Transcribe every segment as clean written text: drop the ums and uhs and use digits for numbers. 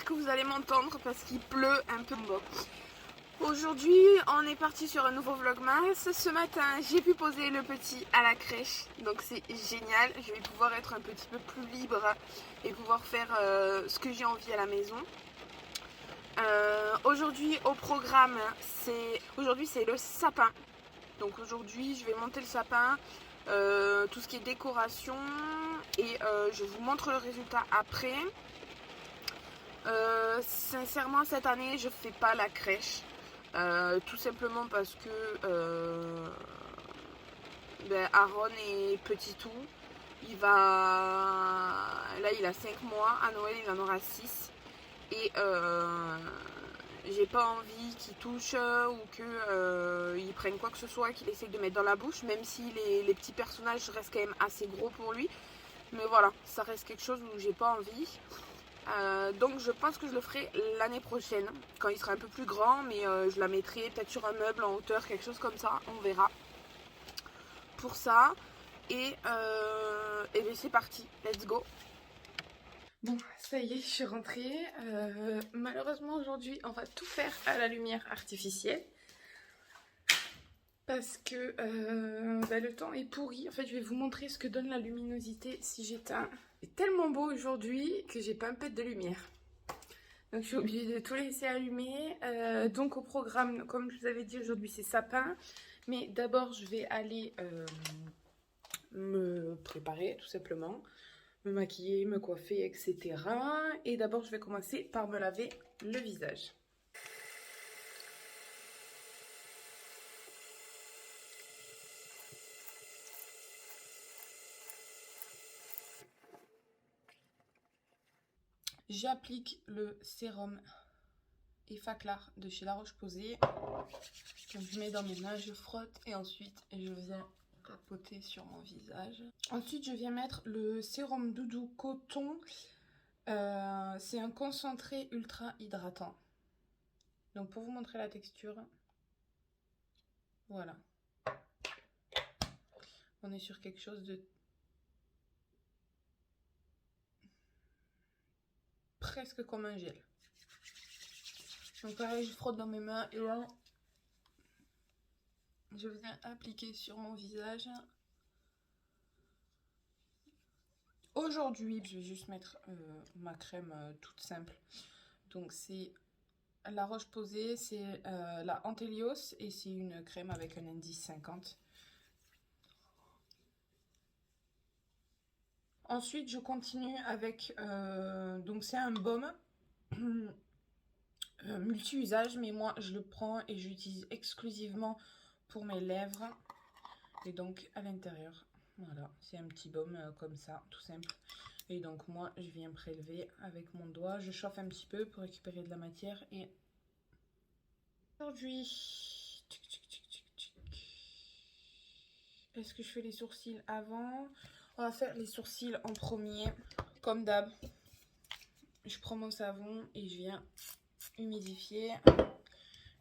j'espère que vous allez m'entendre parce qu'il pleut un peu. Bon. Aujourd'hui, on est parti sur un nouveau vlogmas. Ce matin, j'ai pu poser le petit à la crèche, donc c'est génial. Je vais pouvoir être un petit peu plus libre et pouvoir faire ce que j'ai envie à la maison. Aujourd'hui, au programme, c'est le sapin. Donc aujourd'hui, je vais monter le sapin, tout ce qui est décoration, et je vous montre le résultat après. Sincèrement, cette année, je fais pas la crèche. Tout simplement parce que Aaron est petit tout. Là, il a 5 mois. À Noël, il en aura 6. Et j'ai pas envie qu'il touche ou qu'il prenne quoi que ce soit, qu'il essaye de mettre dans la bouche, même si les petits personnages restent quand même assez gros pour lui. Mais voilà, ça reste quelque chose où j'ai pas envie. Donc je pense que je le ferai l'année prochaine, quand il sera un peu plus grand, mais je la mettrai peut-être sur un meuble en hauteur, quelque chose comme ça, on verra. Pour ça, et bien c'est parti, let's go. Bon, ça y est, je suis rentrée. Malheureusement aujourd'hui, on va tout faire à la lumière artificielle. Parce que le temps est pourri. En fait, je vais vous montrer ce que donne la luminosité si j'éteins. C'est tellement beau aujourd'hui que j'ai pas un pet de lumière. Donc je suis obligée de tout laisser allumer. Donc au programme, comme je vous avais dit, aujourd'hui c'est sapin. Mais d'abord je vais aller me préparer tout simplement. Me maquiller, me coiffer, etc. Et d'abord je vais commencer par me laver le visage. J'applique le sérum Effaclar de chez La Roche-Posay. Je mets dans mes mains, je frotte et ensuite je viens papoter sur mon visage. Ensuite, je viens mettre le sérum Doudou Coton. C'est un concentré ultra hydratant. Donc pour vous montrer la texture, voilà. On est sur quelque chose de presque comme un gel. Donc pareil, je frotte dans mes mains et là, je viens appliquer sur mon visage. Aujourd'hui, je vais juste mettre ma crème toute simple. Donc c'est La Roche-Posay, c'est la Antelios et c'est une crème avec un indice 50. Ensuite, je continue avec, donc c'est un baume multi-usage, mais moi je le prends et j'utilise exclusivement pour mes lèvres et donc à l'intérieur. Voilà, c'est un petit baume comme ça, tout simple. Et donc moi, je viens prélever avec mon doigt. Je chauffe un petit peu pour récupérer de la matière. Et aujourd'hui, est-ce que je fais les sourcils avant? On va faire les sourcils en premier. Comme d'hab, je prends mon savon et je viens humidifier.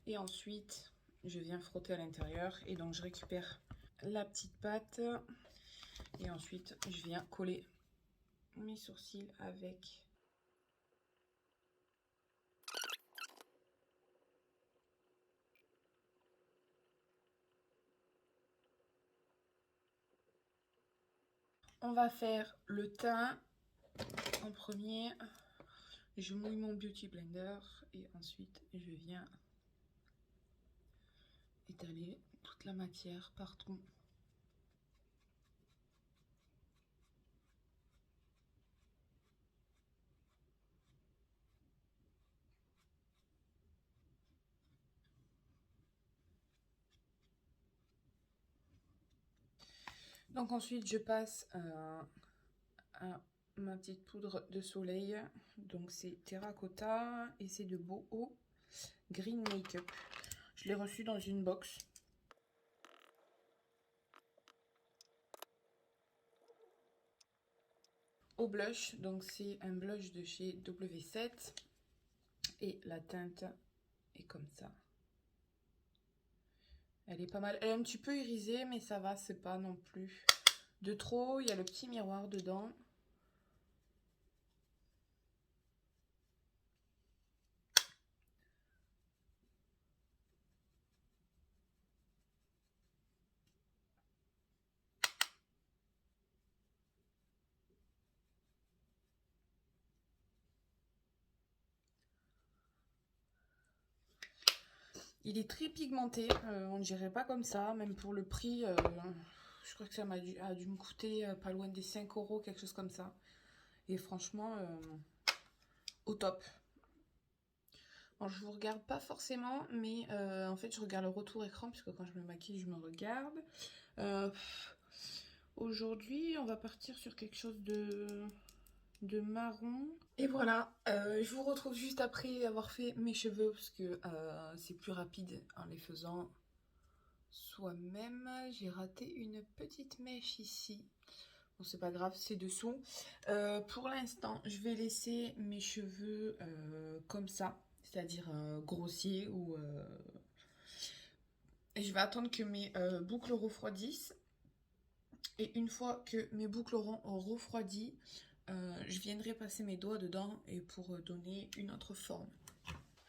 Et ensuite, je viens frotter à l'intérieur. Et donc, je récupère la petite pâte. Et ensuite, je viens coller mes sourcils avec... On va faire le teint en premier. Je mouille mon Beauty Blender et ensuite je viens étaler toute la matière partout. Donc ensuite je passe à ma petite poudre de soleil. Donc c'est Terracotta et c'est de Boho Green Makeup. Je l'ai reçu dans une box. Au blush, donc c'est un blush de chez W7 et la teinte est comme ça. Elle est pas mal, elle est un petit peu irisée mais ça va, c'est pas non plus de trop. Il y a le petit miroir dedans. Il est très pigmenté, on ne dirait pas comme ça, même pour le prix, je crois que ça a dû me coûter pas loin des 5 euros, quelque chose comme ça. Et franchement, au top. Bon, je vous regarde pas forcément, mais en fait je regarde le retour écran, puisque quand je me maquille, je me regarde. Aujourd'hui, on va partir sur quelque chose de marron. Et voilà, je vous retrouve juste après avoir fait mes cheveux, parce que c'est plus rapide en les faisant soi-même. J'ai raté une petite mèche ici. Bon, c'est pas grave, c'est dessous. Pour l'instant, je vais laisser mes cheveux comme ça, c'est-à-dire grossiers ou... Et je vais attendre que mes boucles refroidissent. Et une fois que mes boucles auront refroidi, je viendrai passer mes doigts dedans et pour donner une autre forme.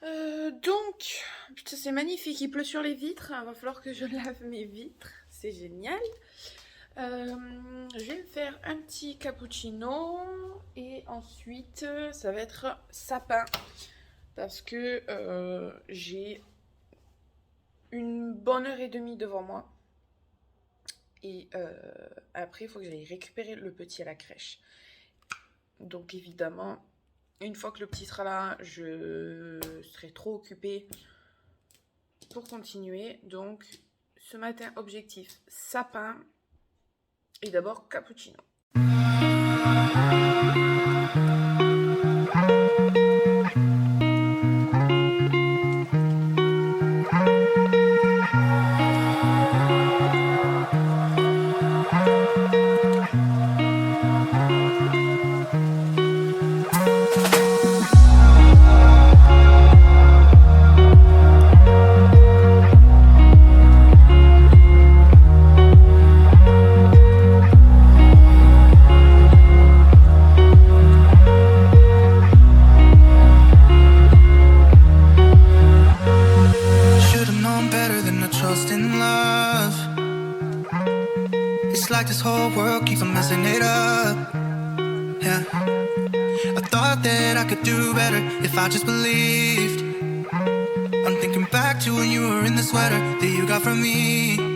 Donc, putain, c'est magnifique, il pleut sur les vitres. Il va falloir que je lave mes vitres, c'est génial. Je vais me faire un petit cappuccino et ensuite ça va être sapin parce que j'ai une bonne heure et demie devant moi et après il faut que j'aille récupérer le petit à la crèche. Donc évidemment, une fois que le petit sera là, je serai trop occupée pour continuer. Donc ce matin, objectif sapin. Et d'abord cappuccino. This whole world keeps on messing it up. Yeah, I thought that I could do better if I just believed. I'm thinking back to when you were in the sweater that you got from me.